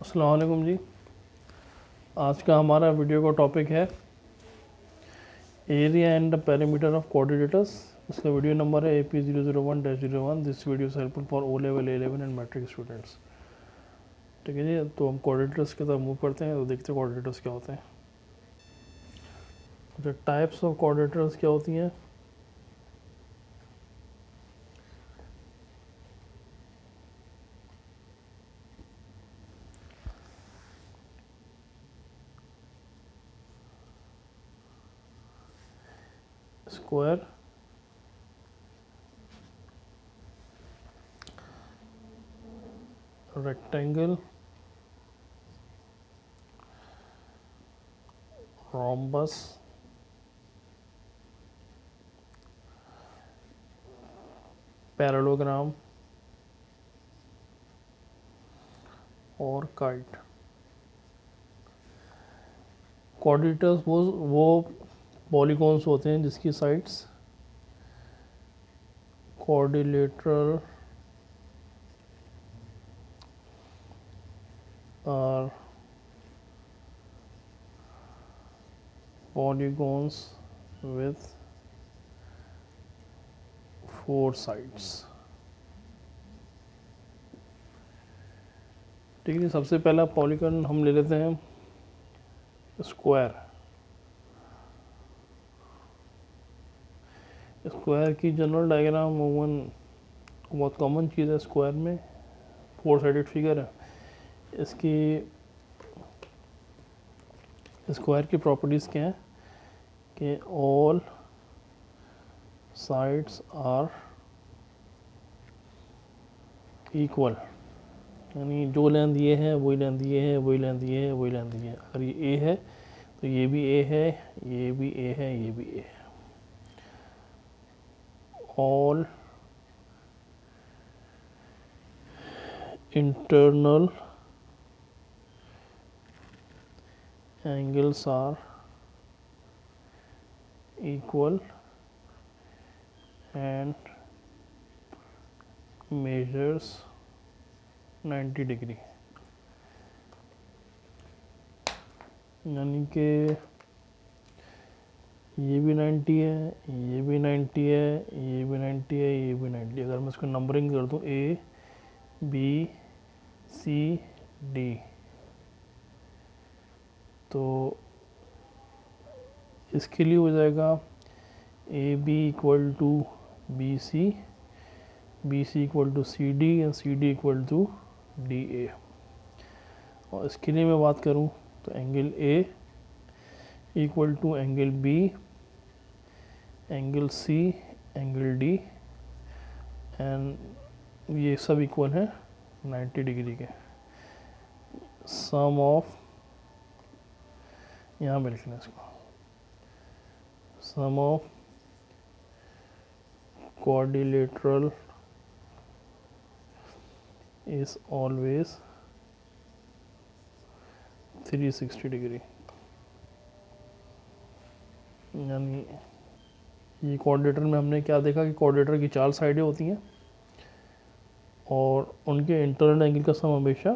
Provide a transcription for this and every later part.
अस्सलाम वालेकुम जी। आज का हमारा वीडियो का टॉपिक है area and the perimeter of coordinators. इसका वीडियो नंबर है AP001-01। This video is helpful for O level, A level and matric students. ठीक है जी, तो हम कोऑर्डिनेटर्स की तरफ मूव करते हैं तो देखते हैं कोऑर्डिनेटर्स क्या होते हैं। अच्छा, टाइप्स ऑफ कोऑर्डिनेटर्स क्या होती हैं। स्क्वायर, रेक्टेंगल, रोम्बस, पैरेललोग्राम और काइट। कोऑर्डिनेटर्स वो पॉलीगॉन्स होते हैं जिसकी sides quadrilateral are polygons with 4 sides। ठीक है, सबसे पहला पॉलीगॉन हम ले लेते हैं स्क्वायर। स्क्वायर की जनरल डायग्राम बहुत कॉमन चीज़ है। स्क्वायर में 4 साइडेड फिगर है। इसकी स्क्वायर की प्रॉपर्टीज़ क्या हैं कि ऑल साइड्स आर इक्वल, यानी जो लेंथ ये है वही लेंथ ये है, वही लेंथ ये है, वही लेंथ ये है। अगर ये ए है तो ये भी ए है, ये भी ए है, ये भी ए है। All internal angles are equal and measures 90 degree. यानी कि ये भी 90 है, ये भी 90 है, ये भी 90 है, ये भी 90 है। अगर मैं इसको नंबरिंग कर दूँ ABCD तो इसके लिए हो जाएगा AB equal to BC, BC equal to CD and CD equal to DA। और इसके लिए मैं बात करूं तो angle A equal to angle B, angle C, angle D and ये सब इक्वल है 90 डिग्री के। सम ऑफ, यहाँ पे लिखना है इसको, sum of quadrilateral is always 360 degree. यानी ये कोऑर्डिनेटर में हमने क्या देखा कि कोऑर्डिनेटर की 4 साइडें होती हैं और उनके इंटरनल एंगल का सम हमेशा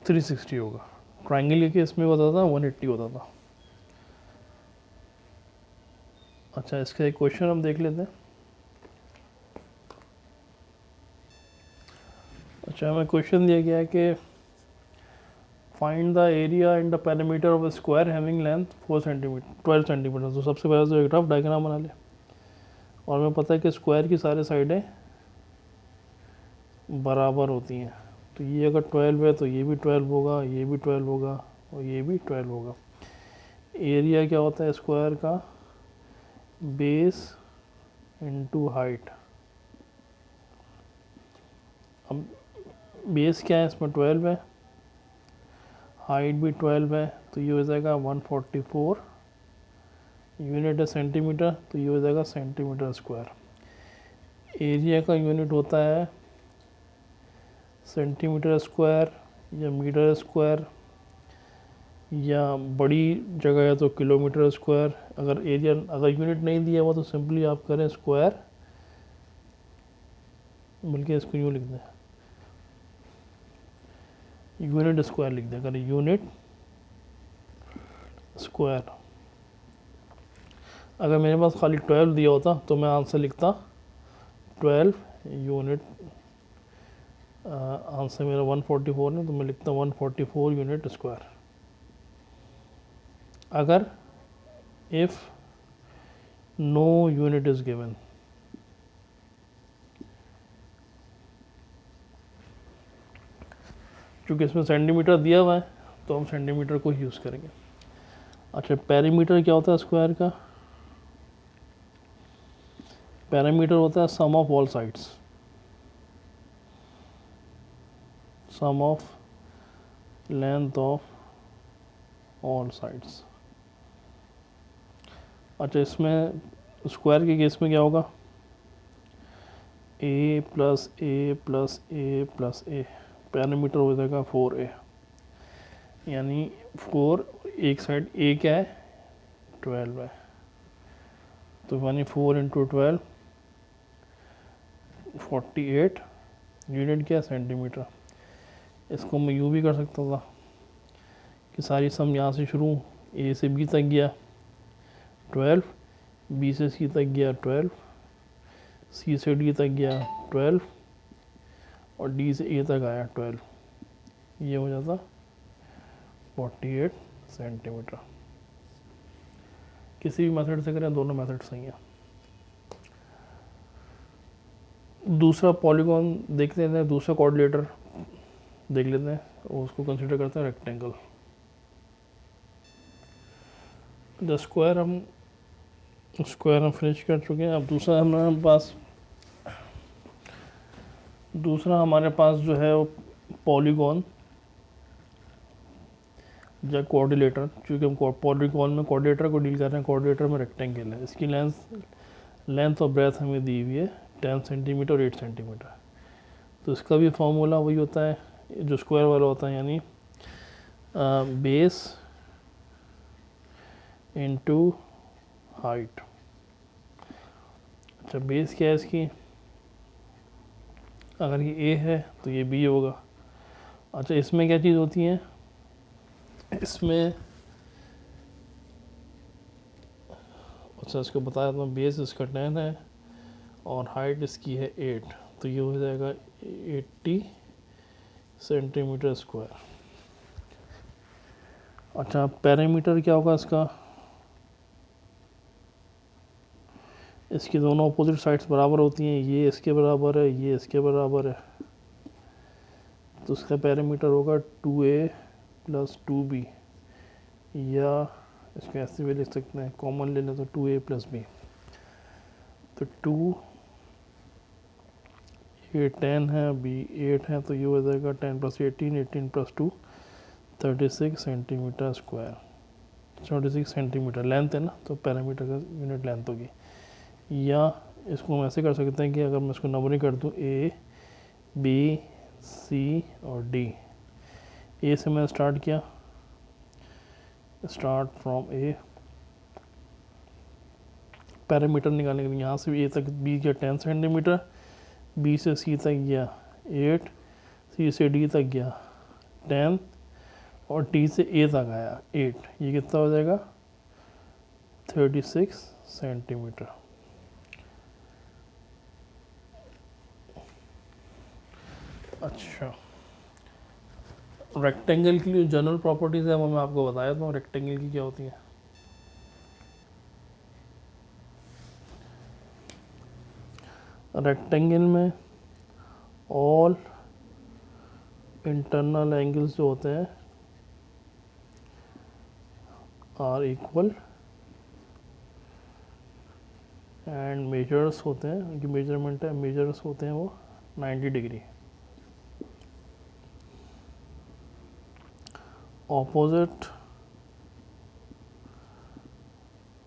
360 होगा। ट्रायंगल के केस में होता था 180 होता था। अच्छा, इसका एक क्वेश्चन हम देख लेते हैं। अच्छा, हमें क्वेश्चन दिया गया है कि find the area and the perimeter of square having length 4 centimetre 12 centimetre. तो सबसे पहले तो एक रफ डायग्राम बना ले। और हमें पता है कि स्क्वायर की सारे साइडें बराबर होती हैं। तो ये अगर 12 है तो ये भी 12 होगा, ये भी 12 होगा और ये भी 12 होगा। एरिया क्या होता है स्क्वायर का? Base into height. अब बेस क्या है इसमें? 12 है, हाइट भी 12 है, तो ये हो जाएगा 144 यूनिट है सेंटीमीटर, तो ये हो जाएगा सेंटीमीटर स्क्वायर। एरिया का यूनिट होता है सेंटीमीटर स्क्वायर या मीटर स्क्वायर, या बड़ी जगह है तो किलोमीटर स्क्वायर। अगर यूनिट नहीं दिया हुआ तो सिंपली आप करें स्क्वायर, बल्कि इसको यूँ लिख दें यूनिट स्क्वायर लिख दिया करें, यूनिट स्क्वायर। अगर मेरे पास खाली 12 दिया होता तो मैं आंसर लिखता 12 यूनिट, आंसर मेरा 144 है तो मैं लिखता 144 यूनिट स्क्वायर। अगर if no unit is given, क्योंकि इसमें सेंटीमीटर दिया हुआ है तो हम सेंटीमीटर को यूज़ करेंगे। अच्छा, पेरीमीटर क्या होता है स्क्वायर का? पेरीमीटर होता है sum of all sides, sum of length of all sides. अच्छा, इसमें स्क्वायर के केस में क्या होगा? A plus A plus A plus A, perimeter हो जाएगा 4a, यानी 4, एक साइड ए क्या है 12 है, तो यानी 4 इंटू 12 48 यूनिट क्या है सेंटीमीटर। इसको मैं यूँ भी कर सकता था कि सारी सम यहाँ से शुरू, ए से बी तक गया 12, बी से सी तक गया 12, सी से डी तक गया 12 और डी से ए तक आया 12, ये हो जाता 48 सेंटीमीटर। किसी भी मेथड से करें, दोनों मेथड सही हैं। दूसरा पॉलीगॉन देख लेते हैं, दूसरा कोऑर्डिनेटर देख लेते हैं और उसको कंसीडर करते हैं रेक्टेंगल। द स्क्वायर हम फिनिश कर चुके हैं। अब दूसरा हमारे पास जो है वो पॉलीगॉन या कोऑर्डिनेटर, क्योंकि हम पॉलीगॉन में कोऑर्डिनेटर को डील कर रहे हैं, कोऑर्डिनेटर में रेक्टेंगल है। इसकी लेंथ और ब्रेथ हमें दी हुई है 10 सेंटीमीटर और 8 सेंटीमीटर। तो इसका भी फॉर्मूला वही होता है जो स्क्वायर वाला होता है, यानी बेस इनटू हाइट। अच्छा, बेस क्या है इसकी? अगर ये ए है तो ये बी होगा। अच्छा, इसमें क्या चीज़ होती है? इसमें अच्छा इसको बताया था, बेस इसका 10 है और हाइट इसकी है 8, तो ये हो जाएगा 80 सेंटीमीटर स्क्वायर। अच्छा, पेरीमीटर क्या होगा इसका? इसकी दोनों अपोजिट साइड्स बराबर होती हैं, ये इसके बराबर है, ये इसके बराबर है, तो इसका पेरीमीटर होगा 2a प्लस 2b, या इसको ऐसे भी लिख सकते हैं, कॉमन ले लें तो 2a प्लस b। तो 2 ये 10 है, b 8 है, तो ये हो जाएगा 10 plus 18, 18 plus 2 36 centimetre square. 36 centimetre length है ना, तो पेरीमीटर का यूनिट लेंथ होगी। या इसको हम ऐसे कर सकते हैं कि अगर मैं इसको नंबरिंग कर दूँ ए बी सी और डी, ए से मैंने स्टार्ट किया, स्टार्ट फ्रॉम ए, पैरामीटर निकालने के लिए यहाँ से ए तक बी गया 10 सेंटीमीटर, बी से सी तक गया 8, सी से डी तक गया 10 और डी से ए तक आया 8, ये कितना हो जाएगा 36 सेंटीमीटर। अच्छा, रेक्टेंगल की जो जनरल प्रॉपर्टीज़ है वो मैं आपको बताया था, रेक्टेंगल की क्या होती है। रेक्टेंगल में ऑल इंटरनल एंगल्स जो होते हैं आर इक्वल एंड मेजर्स होते हैं, उनकी मेजरमेंट है, मेजर्स होते हैं वो 90 degree. Opposite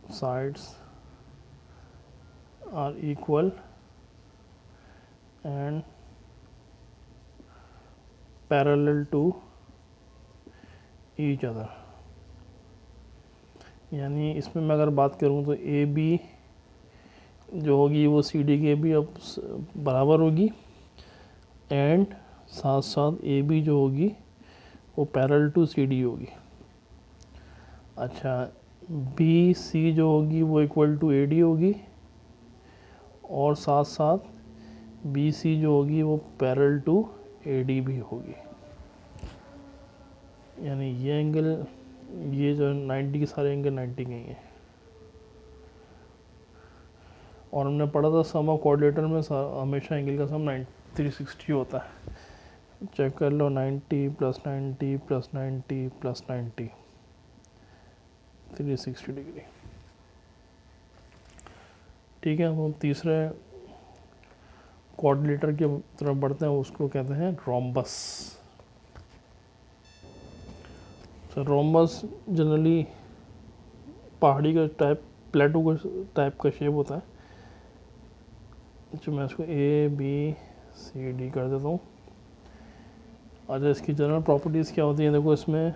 sides are equal and parallel to each other। यानी इसमें मैं अगर बात करूँ तो ए बी जो होगी वो सी डी के भी अब बराबर होगी, एंड साथ साथ ए बी जो होगी वो पैरेलल टू सी डी होगी। अच्छा, बी सी जो होगी वो इक्वल टू ए डी होगी, और साथ साथ बी सी जो होगी वो पैरेलल टू ए डी भी होगी। यानी ये एंगल, ये जो 90 के सारे एंगल 90 के ही हैं। और हमने पढ़ा था सम ऑफ कोऑर्डिनेटर में हमेशा एंगल का सम 360 होता है। चेक कर लो, 90 प्लस 90 प्लस 90 प्लस 90, 360 डिग्री। ठीक है, हम तीसरे कोऑर्डिनेटर की तरफ बढ़ते हैं, उसको कहते हैं रोम्बस। तो रोम्बस जनरली पहाड़ी का टाइप, प्लेटो का टाइप का शेप होता है। जो मैं इसको ए बी सी डी कर देता हूँ। अच्छा, इसकी जनरल प्रॉपर्टीज़ क्या होती हैं? देखो, इसमें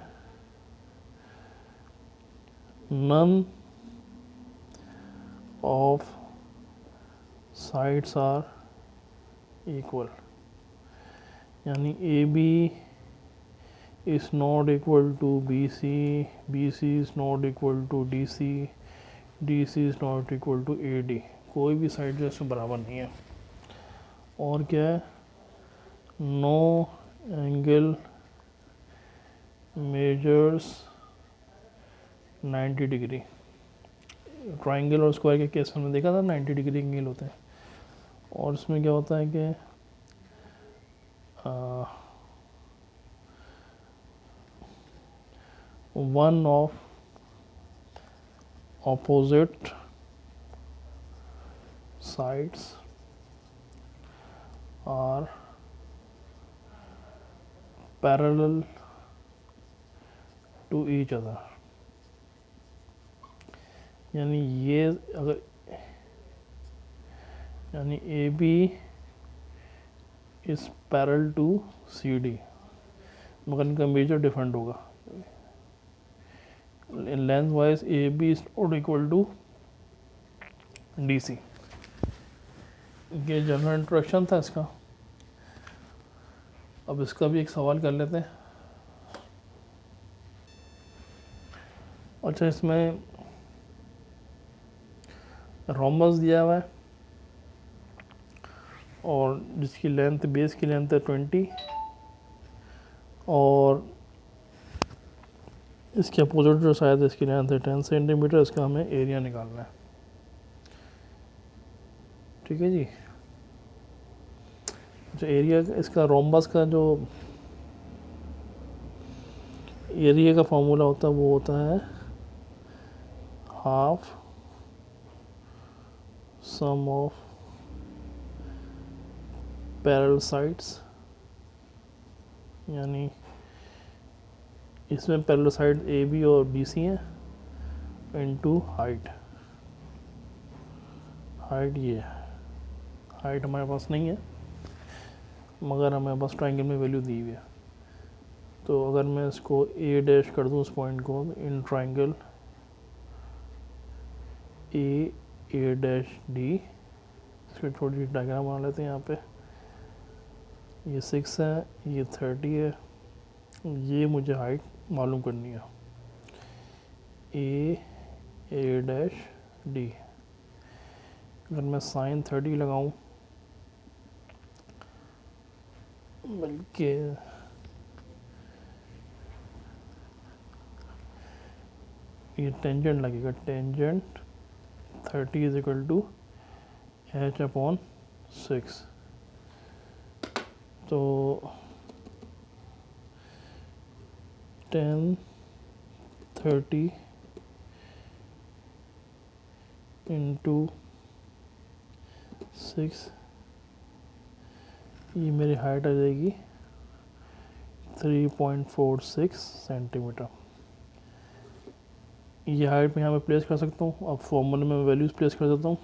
none of sides are equal, यानी A B is not equal to BC, BC is not equal to DC, DC is not equal to AD। कोई भी साइड जो इससे बराबर नहीं है। और क्या है? No angle measures 90 degree. Triangle और स्क्वायर के केस में देखा था 90 डिग्री एंगल होते हैं। और इसमें क्या होता है कि one of opposite sides are parallel to each other। यानी ये अगर, यानी A B is parallel to C D, मगर इनका मेजर डिफरेंट होगा। Length wise A B is not equal to D C. ये जनरल इंट्रोडक्शन था इसका। अब इसका भी एक सवाल कर लेते हैं। अच्छा, इसमें रोम्बस दिया हुआ है और जिसकी लेंथ, बेस की लेंथ है 20, और इसके अपोजिट जो शायद इसकी लेंथ है 10 सेंटीमीटर। इसका हमें एरिया निकालना है। ठीक है जी। जो एरिया इसका, रोम्बस का जो एरिया का फॉर्मूला होता है वो होता है half sum of parallel sides, यानी इसमें पैरेलल साइड ए बी और बी सी हैं, इनटू हाइट। हाइट ये है, हाइट हमारे पास नहीं है मगर हमारे पास ट्राइंगल में वैल्यू दी हुई है। तो अगर मैं इसको ए डैश कर दूँ, उस पॉइंट को, in triangle A dash D, इसकी थोड़ी सी डायग्राम बना लेते हैं। यहाँ पे ये 6 है, ये 30 है, ये मुझे हाइट मालूम करनी है, ए डैश डी। अगर मैं साइन 30 लगाऊं, बल्कि ये टेंजेंट लगेगा, tangent 30 is equal to H upon 6। तो 10 30 इंटू 6, ये मेरी हाइट आ जाएगी 3.46 सेंटीमीटर। ये हाइट मैं यहाँ पे प्लेस कर सकता हूँ। अब फॉर्मूले में वैल्यूज प्लेस कर देता हूँ।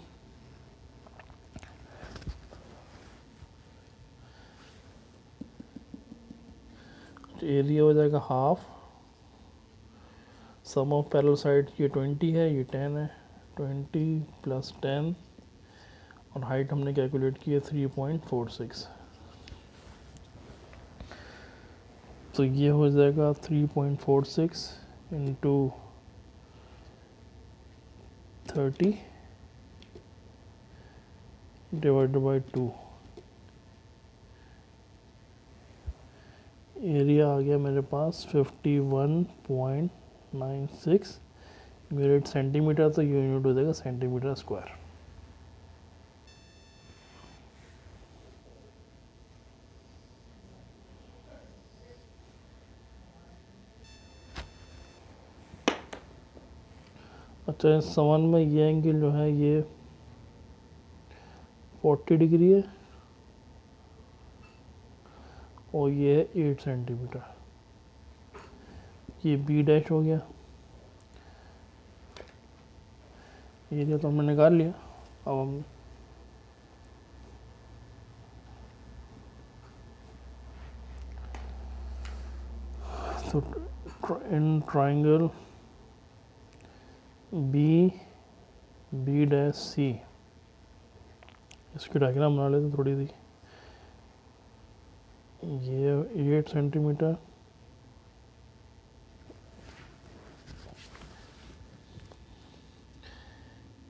एरिया हो जाएगा half sum of parallel side, ये 20 है, ये 10 है, 20 प्लस 10, और हाइट हमने कैलकुलेट की है 3.46। तो ये हो जाएगा 3.46 इंटू 30 डिवाइडेड बाई 2। एरिया आ गया मेरे पास 51.96 यूनिट सेंटीमीटर, तो यूनिट हो जाएगा सेंटीमीटर स्क्वायर। अच्छा, इस सवाल में ये एंगल जो है ये 40 डिग्री है और ये है 8 सेंटीमीटर। ये बी डैश हो गया, एरिया तो हमने निकाल लिया। अब हम तो in triangle B dash C, इसकी डायग्राम बना लेते थोड़ी सी। ये 8 सेंटीमीटर,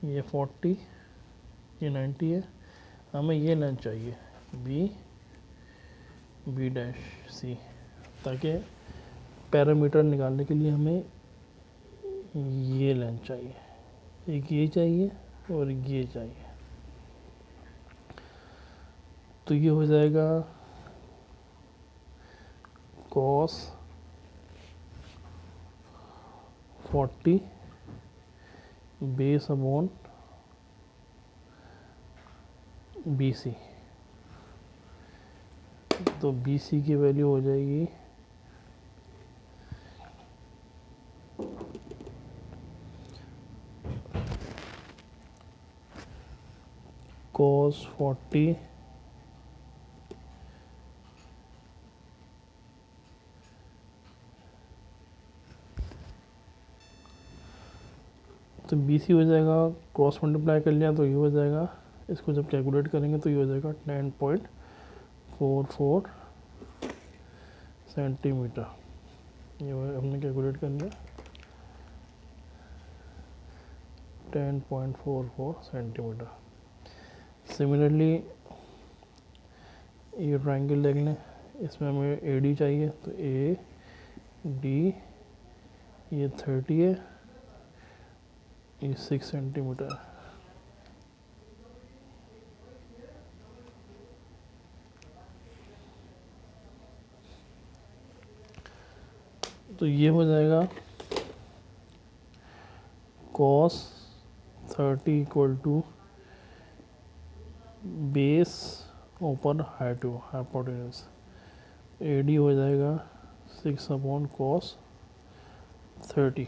ये 40, ये 90 है। हमें ये लेंथ चाहिए बी डैश सी, ताकि पैरामीटर निकालने के लिए हमें ये लेंथ चाहिए, एक ये चाहिए और ये चाहिए। तो ये हो जाएगा cos 40 बेस अपॉन BC। तो BC की वैल्यू हो जाएगी cos 40 तो BC हो जाएगा, क्रॉस मल्टीप्लाई कर लिया तो ये हो जाएगा। इसको जब कैलकुलेट करेंगे तो ये हो जाएगा 10.44 सेंटीमीटर। ये हमने कैलकुलेट कर लिया 10.44 सेंटीमीटर। सिमिलरली ये ट्रायंगल देख लें, इसमें हमें AD चाहिए, तो AD ये 30 है, ये 6 सेंटीमीटर है। तो ये हो जाएगा cos 30 इक्वल टू बेस ऊपर हाइट हाइपोटेनस, AD हो जाएगा 6 अपॉन cos 30।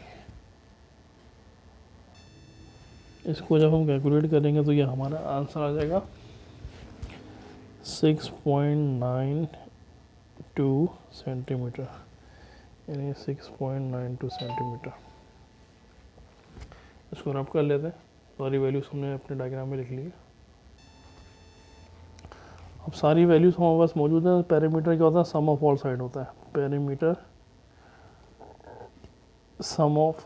इसको जब हम कैलकुलेट करेंगे तो ये हमारा आंसर आ जाएगा 6.92 सेंटीमीटर, यानी 6.92 सेंटीमीटर। इसको रब कर लेते हैं, सारी वैल्यूज हमने अपने डायग्राम में लिख ली है। अब सारी वैल्यूज हमारे पास मौजूद है। पैरामीटर क्या होता है, सम ऑफ ऑल साइड होता है। Parameter sum of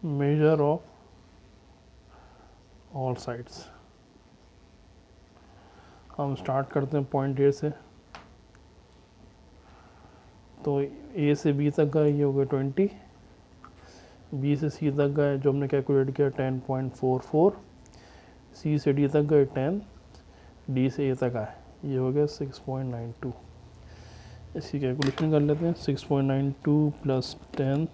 measure of all sides. हम स्टार्ट करते हैं पॉइंट A से, तो A से B तक का ये हो गया 20, B से C तक का जो हमने कैलकुलेट किया 10.44, C से D तक का 10, D से A तक आए, ये हो गया 6.92। इसकी कैलकुलेशन कर लेते हैं। 6.92 प्लस 10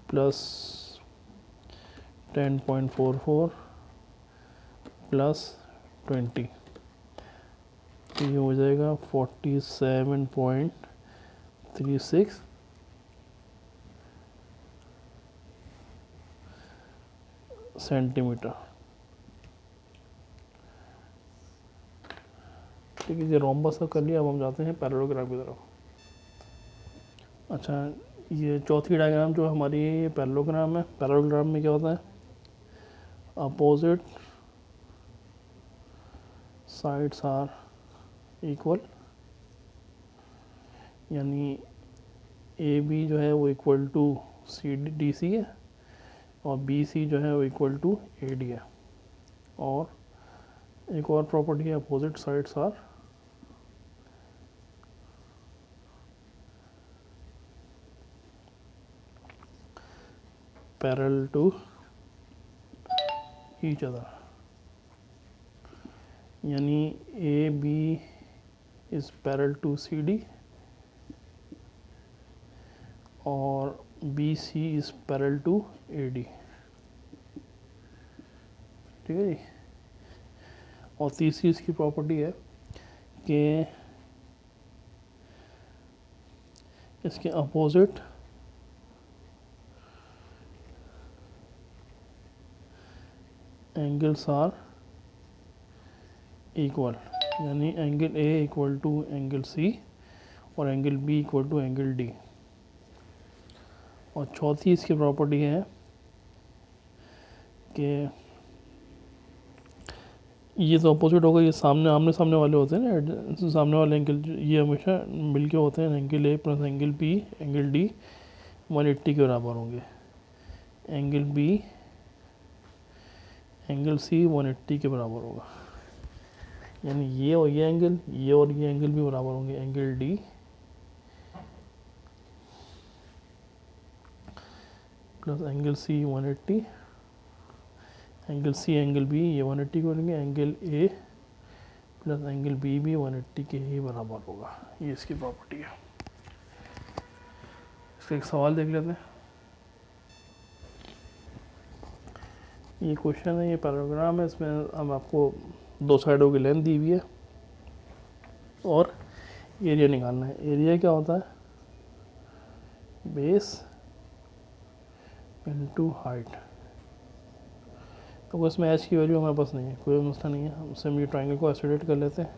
प्लस 10.44 प्लस 20, तो ये हो जाएगा 47.36 सेंटीमीटर। ठीक है, ये रोम्बस का कर लिया। अब हम जाते हैं पैरेललोग्राम की तरफ। अच्छा, ये चौथी डायग्राम जो हमारी ये पैरेललोग्राम है। पैरेललोग्राम में क्या होता है, अपोजिट साइड्स आर इक्वल, यानी ए बी जो है वो equal to C D C है और बी सी जो है वो इक्वल टू ए डी है। और एक और प्रॉपर्टी है, opposite sides are parallel to each other, यानी A B is parallel to C D और B C is parallel to A D. ठीक है जी। और तीसरी इसकी प्रॉपर्टी है कि इसके अपोजिट एंगल्स आर इक्वल, यानी angle A equal to angle C और angle B equal to angle D. और चौथी इसकी प्रॉपर्टी है कि ये तो अपोजिट होगा, ये सामने आमने सामने वाले होते हैं ना, सामने वाले एंगल ये हमेशा मिलके होते हैं, angle A plus angle B angle D 180 के बराबर होंगे, एंगल बी एंगल सी 180 के बराबर होगा, यानी ये और ये एंगल भी बराबर होंगे, angle D plus angle C 180, angle C angle B ये 180 के बनेंगे, angle A plus angle B भी 180 के ही बराबर होगा। ये इसकी प्रॉपर्टी है। इसका एक सवाल देख लेते हैं। ये क्वेश्चन है, ये पैराग्राम है, इसमें अब आपको दो साइडों की लेंथ दी हुई है और एरिया निकालना है। एरिया क्या होता है? Base into height. तो इसमें एच की वैल्यू हमारे पास नहीं है, कोई मसला नहीं है, हम सिर्फ ये ट्राइंगल को आइसोलेट कर लेते हैं।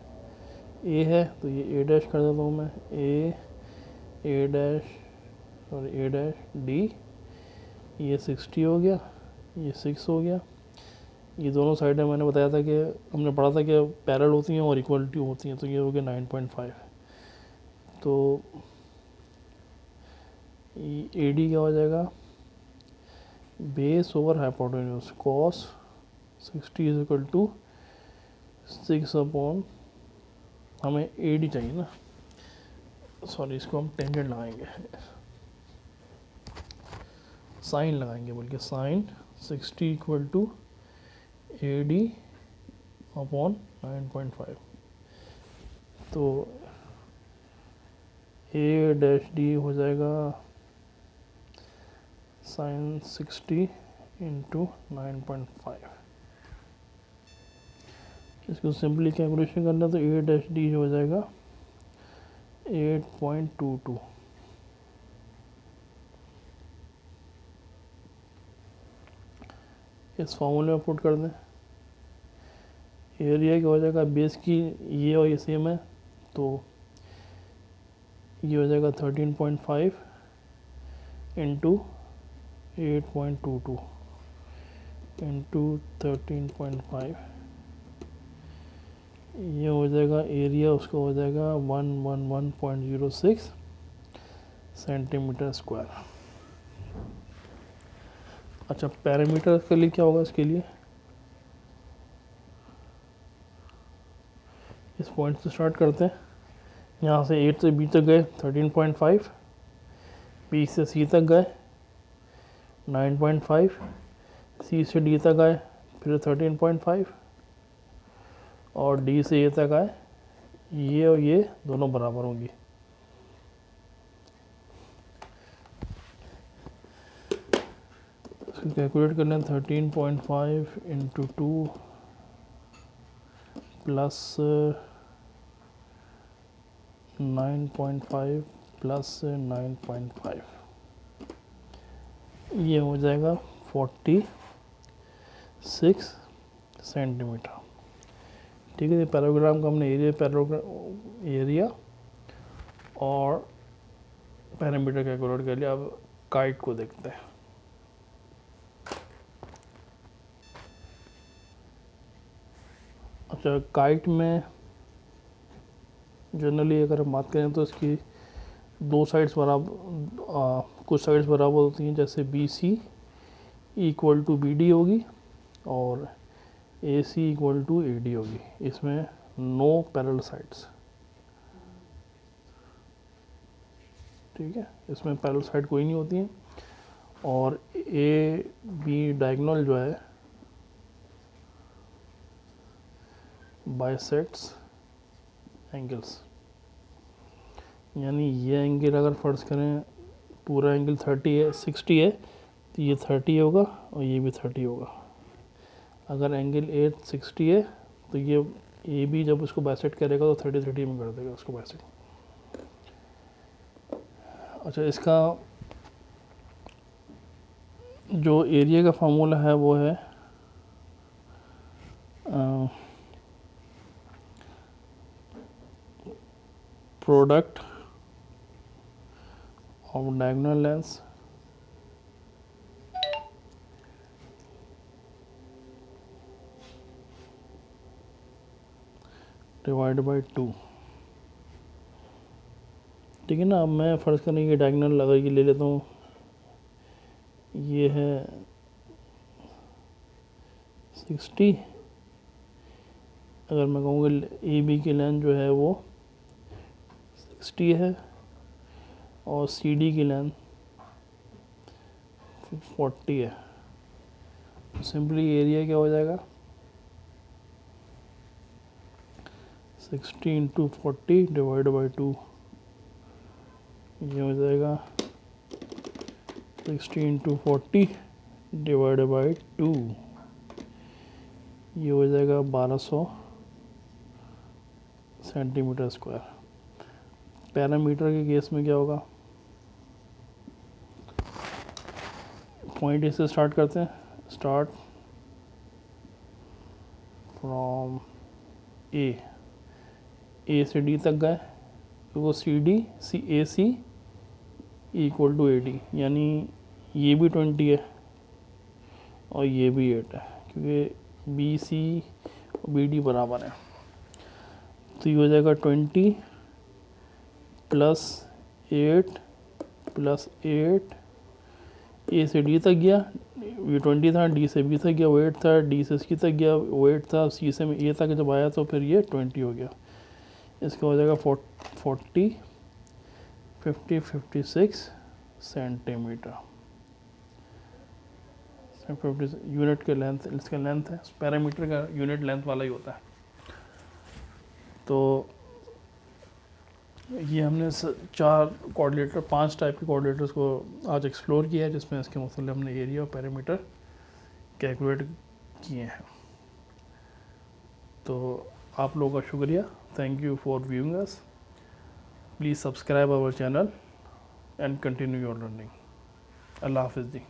ए है तो ये ए डैश कर देता हूँ मैं, ए डैश और ए डैश डी, ये 60 हो गया, ये 6 हो गया। ये दोनों साइडें मैंने बताया था कि हमने पढ़ा था कि पैरेलल होती हैं और इक्वलिटी होती हैं, तो ये हो गया 9.5। तो ए डी क्या हो जाएगा? Base over hypotenuse cos 60 is equal to 6 upon, हमें ए डी चाहिए ना, सॉरी इसको हम टेंजेंट लगाएंगे, साइन लगाएंगे, बल्कि sine 60 equal to A D upon 9.5। तो ए डैश डी हो जाएगा साइन 60 इंटू 9.5। इसको सिंपली कैलकुलेशन करना तो ए डैश डी हो जाएगा 8.22। इस फॉर्मूले में पुट कर दें। एरिया क्या हो जाएगा? बेस की ये और ये सेम है, तो ये हो जाएगा 13.5 इंटू 8.22 इंटू 13.5, ये हो जाएगा एरिया, उसका हो जाएगा 111.06 सेंटीमीटर स्क्वायर। अच्छा, पैरामीटर के लिए क्या होगा? इसके लिए इस पॉइंट से स्टार्ट करते हैं, यहाँ से 8 से बी तक गए 13.5, बी से सी तक गए 9.5, सी से डी तक आए फिर 13.5 और डी से ए तक आए, ये और ये दोनों बराबर होंगी। इसको कैलकुलेट कर लें, 13.5 इंटू 2 प्लस 9.5 प्लस 9.5, ये हो जाएगा 46 सेंटीमीटर। ठीक है, ये पैराग्राम का हमने एरिया और पैरामीटर कैलकुलेट कर लिया। अब काइट को देखते हैं। अच्छा, काइट में जनरली अगर हम बात करें तो इसकी दो साइड्स बराबर, कुछ साइड्स बराबर होती हैं, जैसे B C equal to B D होगी और A C equal to A D होगी। इसमें नो पैरेलल साइड्स, ठीक है, इसमें पैरेलल साइड कोई नहीं होती है। और ए बी डायगोनल जो है बाइसेक्ट्स एंगल्स, यानी ये एंगल अगर फर्ज करें पूरा एंगल 60 है तो ये 30 होगा और ये भी 30 होगा। अगर एंगल 60 है तो ये ए बी जब उसको बाइसेक्ट करेगा तो 30 में कर देगा उसको बाइसेक्ट। अच्छा, इसका जो एरिया का फार्मूला है वो है product of diagonal lens divide by 2, ठीक है ना। अब मैं फ़र्ज़ करने की डायगोनल अगर ये ले लेता हूँ, ये है 60, अगर मैं कहूँगा ए बी की लेंथ जो है वो 60 है और सी डी की लेंथ 40 है, तो सिंपली एरिया क्या हो जाएगा 60 इंटू 40 डिवाइड बाई 2, ये हो जाएगा 60 इंटू 40 डिवाइड बाई 2, ये हो जाएगा 1200 सेंटीमीटर स्क्वायर। पैरामीटर के केस में क्या होगा, पॉइंट ए से स्टार्ट करते हैं, स्टार्ट फ्रॉम ए से डी तक गए तो वो C D A C equal to A D, यानी ये भी 20 है और ये भी 8 है, क्योंकि बी सी और बी डी बराबर है। तो ये हो जाएगा 20 प्लस 8 प्लस 8, ए से डी तक गया, ये 20 था, डी से बी तक गया, वो 8 था, डी से सी तक गया, वो 8 था, सी से ए तक जब आया तो फिर ये 20 हो गया। इसका हो जाएगा 40 50 56 सेंटीमीटर। 50 यूनिट के लेंथ, इसका लेंथ है, पैरामीटर का यूनिट लेंथ वाला ही होता है। तो ये हमने 4 कोऑर्डिनेटर, 5 टाइप के कोऑर्डिनेटर्स को आज एक्सप्लोर किया है, जिसमें इसके मतलब हमने एरिया और पैरामीटर कैलकुलेट किए हैं। तो आप लोगों का शुक्रिया, thank you for viewing us, please subscribe our channel and continue your learning. अल्लाह हाफिज़ जी।